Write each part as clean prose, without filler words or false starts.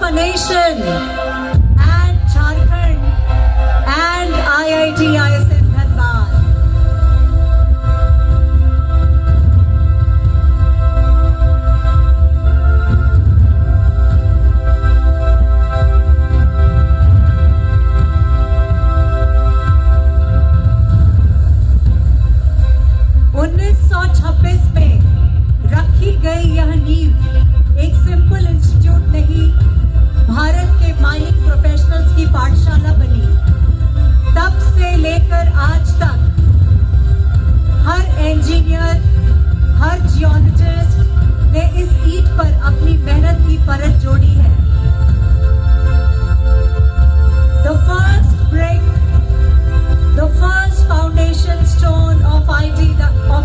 of a nation and Jharkhand and IIT ISM Dhanbad. में रखी गई यह नींव एक सिंपल इंस्टीट्यूट नहीं, भारत के माइनिंग प्रोफेशनल्स की पाठशाला बनी। तब से लेकर आज तक हर इंजीनियर, हर जियोलॉजिस्ट ने इस ईंट पर अपनी मेहनत की परत जोड़ी है। The first brick, the first foundation stone of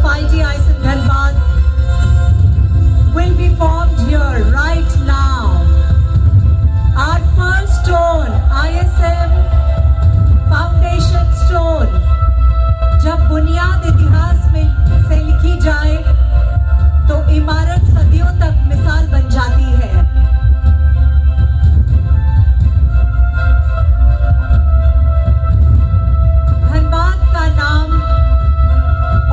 IIT ISM Dhanbad will be formed here right now. Our first stone, ISM foundation stone, जब बुनियाद इतिहास में से लिखी जाए तो इमारत सदियों तक मिसाल बन जाती है। धनबाद का नाम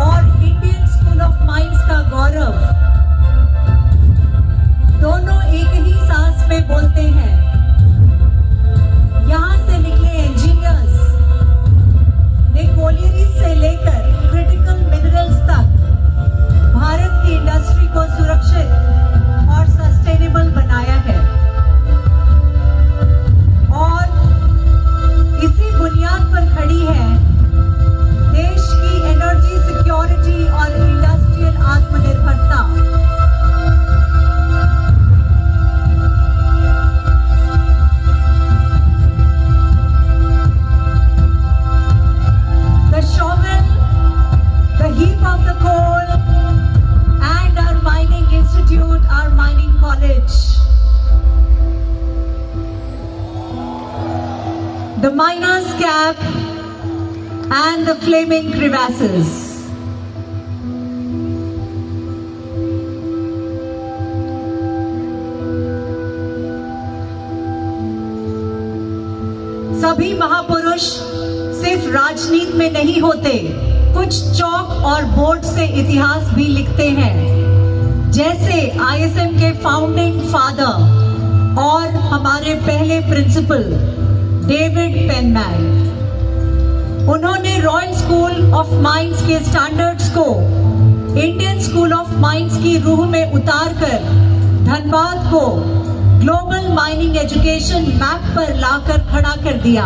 और इंडियन स्कूल ऑफ माइंस का गौरव दोनों एक ही सांस में बोलते हैं। यहाँ से निकले इंजीनियर्स ने कोलियरीज से लेकर क्रिटिकल मिनरल्स तक भारत की इंडस्ट्री को सुरक्षित और सस्टेनेबल बनाया है। और इसी बुनियाद पर खड़ी है देश की एनर्जी सिक्योरिटी और इंडस्ट्रियल आत्मनिर्भरता। The shovel, the heap of the coal, and our mining institute, our mining college. The miner's cap and the flaming crevasses. सभी महापुरुष सिर्फ राजनीति में नहीं होते, कुछ चौक और बोर्ड से इतिहास भी लिखते हैं। जैसे आईएसएम के फाउंडिंग फादर और हमारे पहले प्रिंसिपल डेविड पेनमैन। उन्होंने रॉयल स्कूल ऑफ माइंस के स्टैंडर्ड्स को इंडियन स्कूल ऑफ माइंस की रूह में उतारकर धनबाद को ग्लोबल माइनिंग एजुकेशन मैप पर लाकर खड़ा कर दिया।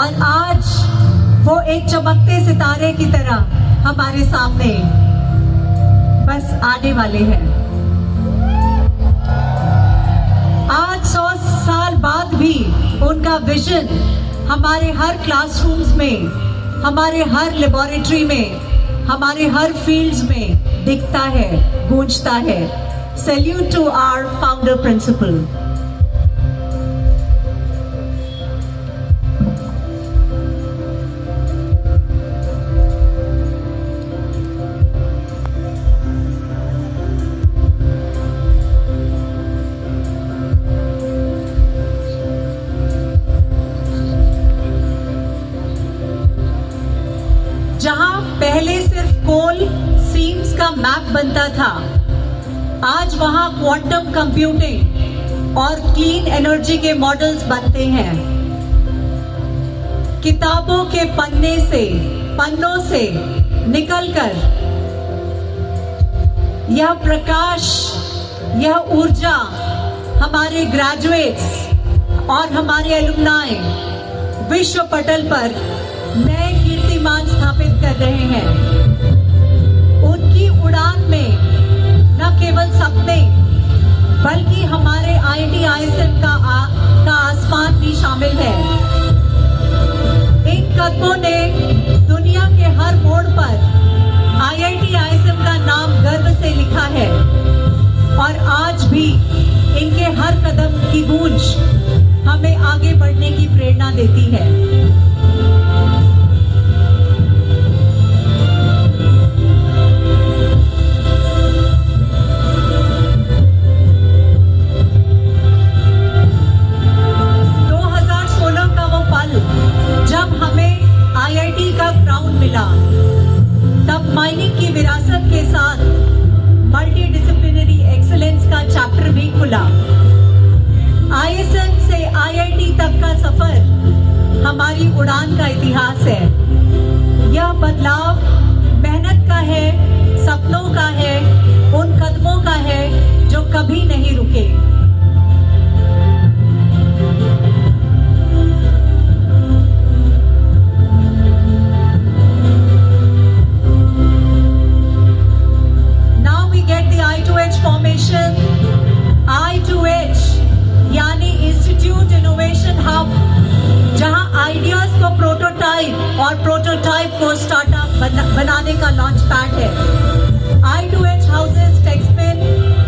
और आज वो एक चमकते सितारे की तरह हमारे सामने बस आने वाले हैं। आज 100 साल बाद भी उनका विजन हमारे हर क्लासरूम्स में, हमारे हर लेबोरेटरी में, हमारे हर फील्ड्स में दिखता है, गूंजता है। Salute to our founder principal. जहां पहले सिर्फ कोल सीम्स का मैप बनता था, आज वहां क्वांटम कंप्यूटिंग और क्लीन एनर्जी के मॉडल्स बनते हैं। किताबों के पन्नों से निकलकर यह प्रकाश, यह ऊर्जा हमारे ग्रेजुएट्स और हमारे एलुमनाई विश्व पटल पर नए कीर्तिमान स्थापित कर रहे हैं। उनकी उड़ान में न केवल सपने बल्कि हमारे IIT ISM का आसमान भी शामिल है। इन कदमों ने दुनिया के हर मोड़ पर IIT ISM का नाम गर्व से लिखा है और आज भी इनके हर कदम की गूंज हमें आगे बढ़ने की प्रेरणा देती है। उड़ान का इतिहास है। यह बदलाव मेहनत का है, सपनों का है, उन कदमों का है जो कभी नहीं रुके। Now we get the I2H formation. I2H यानी इंस्टीट्यूट इनोवेशन हब, जहां आइडियाज को प्रोटोटाइप और प्रोटोटाइप को स्टार्टअप बनाने का लॉन्च पैड है। I2H houses Techspin,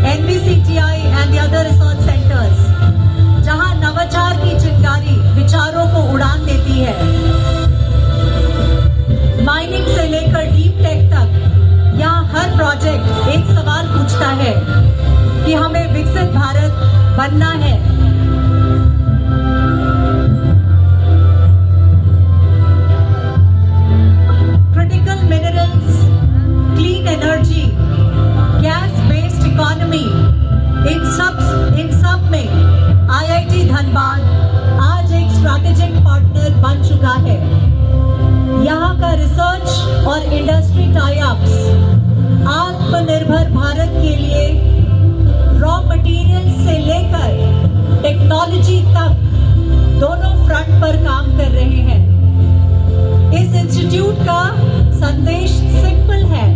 NBCTI and the other research centers, जहां नवाचार की चिंगारी विचारों को उड़ान देती है। माइनिंग से लेकर डीप टेक तक यहाँ हर प्रोजेक्ट एक सवाल पूछता है कि हमें विकसित भारत बनना है। Critical minerals, clean energy, gas based economy, इन सब में IIT धनबाद आज एक स्ट्रैटेजिक पार्टनर बन चुका है। यहाँ का रिसर्च और इंडस्ट्री टाई अप्स आत्मनिर्भर भारत के लिए रॉ मटेरियल से लेकर टेक्नोलॉजी तक दोनों फ्रंट पर काम कर रहे हैं। इस इंस्टीट्यूट का संदेश सिंपल है,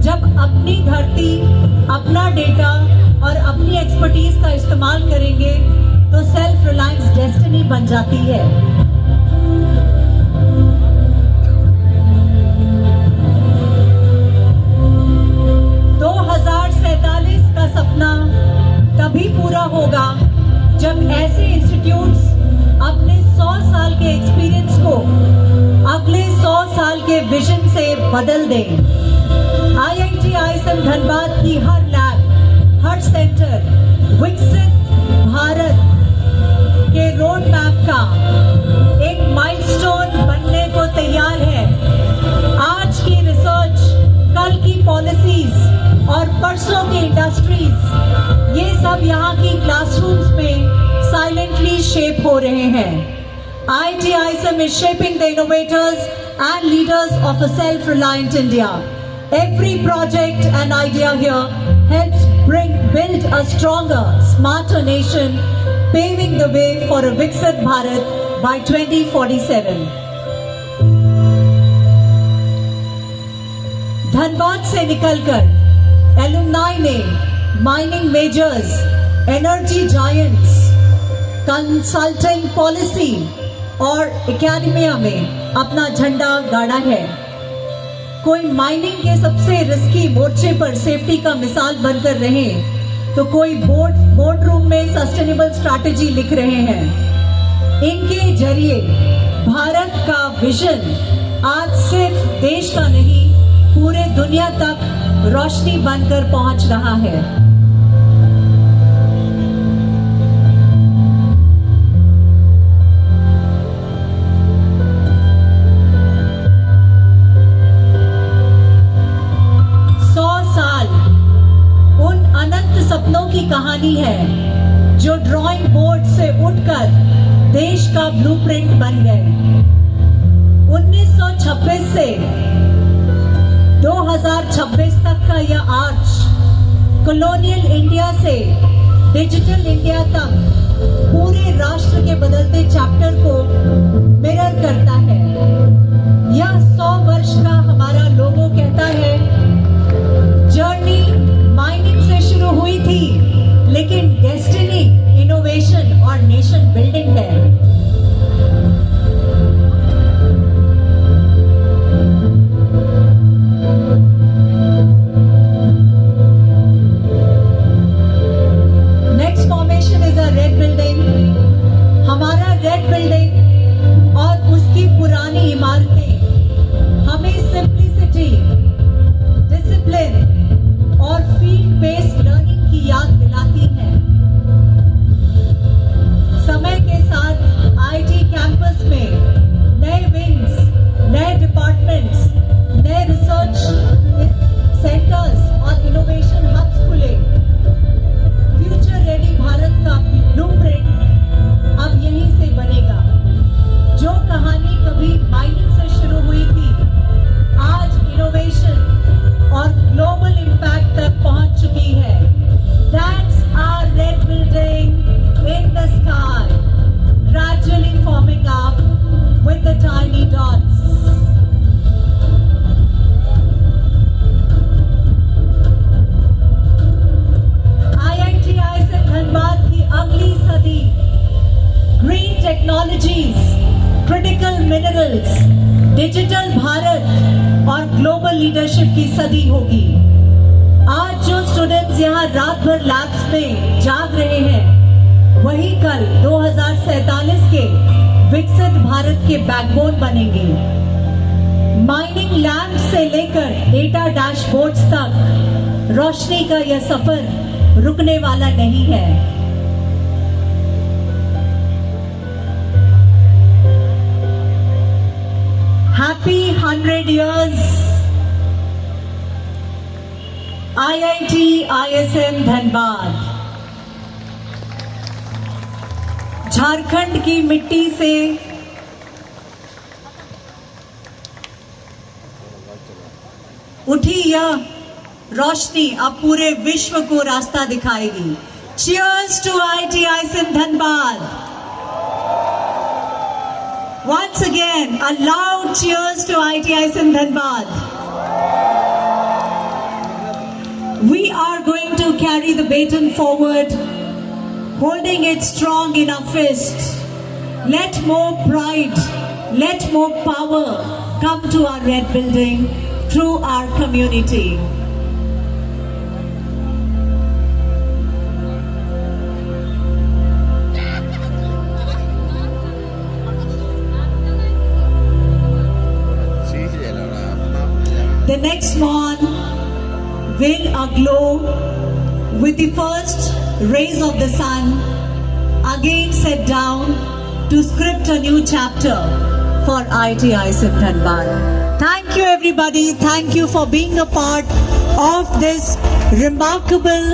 जब अपनी धरती, अपना डेटा और अपनी एक्सपर्टीज का इस्तेमाल करेंगे तो सेल्फ रिलायंस डेस्टिनी बन जाती है। का सपना तभी पूरा होगा जब ऐसे इंस्टीट्यूट्स अपने 100 साल के एक्सपीरियंस को अगले 100 साल के विजन से बदल दें। IIT ISM धनबाद की हर लैब, हर सेंटर विकसित भारत के रोड मैप का एक माइलस्टोन बनने को तैयार है। आज की रिसर्च, कल की पॉलिसीज और परसों की इंडस्ट्रीज, ये सब यहाँ की क्लासरूम्स में साइलेंटली शेप हो रहे हैं। IIT ISM is shaping the innovators and leaders of a self-reliant India. Every project and idea here helps build a stronger, smarter nation, paving the way for a Viksit Bharat by 2047. Dhanbad से निकलकर alumni ने mining measures, energy giants, consulting policy और academia में अपना झंडा गाड़ा है। कोई माइनिंग के सबसे रिस्की मोर्चे पर सेफ्टी का मिसाल बनकर रहे, तो कोई बोर्ड रूम में सस्टेनेबल स्ट्रैटेजी लिख रहे हैं। इनके जरिए भारत का विजन आज सिर्फ देश का नहीं, पूरे दुनिया तक रोशनी बनकर पहुंच रहा है। सपनों की कहानी है जो ड्राइंग बोर्ड से उठकर देश का ब्लूप्रिंट बन गए। 1926 से 2026 तक का यह आर्च कॉलोनियल इंडिया से डिजिटल इंडिया तक पूरे राष्ट्र के बदलते चैप्टर को मिरर करता है। यह 100 वर्ष का हमारा लोगो कहता है, जर्नी माइनिंग से शुरू हुई थी, लेकिन डेस्टिनी इनोवेशन और नेशन बिल्डिंग है। Next formation is a red building. हमारा रेड बिल्डिंग और उसकी पुरानी इमारतें हमें सिंप्लिसिटी, डिसिप्लिन और field based learning energies, critical minerals, digital Bharat और ग्लोबल लीडरशिप की सदी होगी। आज जो स्टूडेंट्स यहाँ रात भर लैब्स में जाग रहे हैं, वही कल 2047 के विकसित भारत के बैकबोन बनेंगे। माइनिंग लैम्प से लेकर डेटा डैशबोर्ड्स तक रोशनी का यह सफर रुकने वाला नहीं है। Happy 100 years IIT ISM Dhanbad. Jharkhand की मिट्टी से उठी यह रोशनी अब पूरे विश्व को रास्ता दिखाएगी। Cheers to IIT ISM Dhanbad. Once again, a loud cheers to IIT ISM Dhanbad. We are going to carry the baton forward, holding it strong in our fists. Let more pride, let more power come to our red building through our community. The next one will aglow with the first rays of the sun, again set down to script a new chapter for IIT ISM Dhanbad. Thank you everybody, thank you for being a part of this remarkable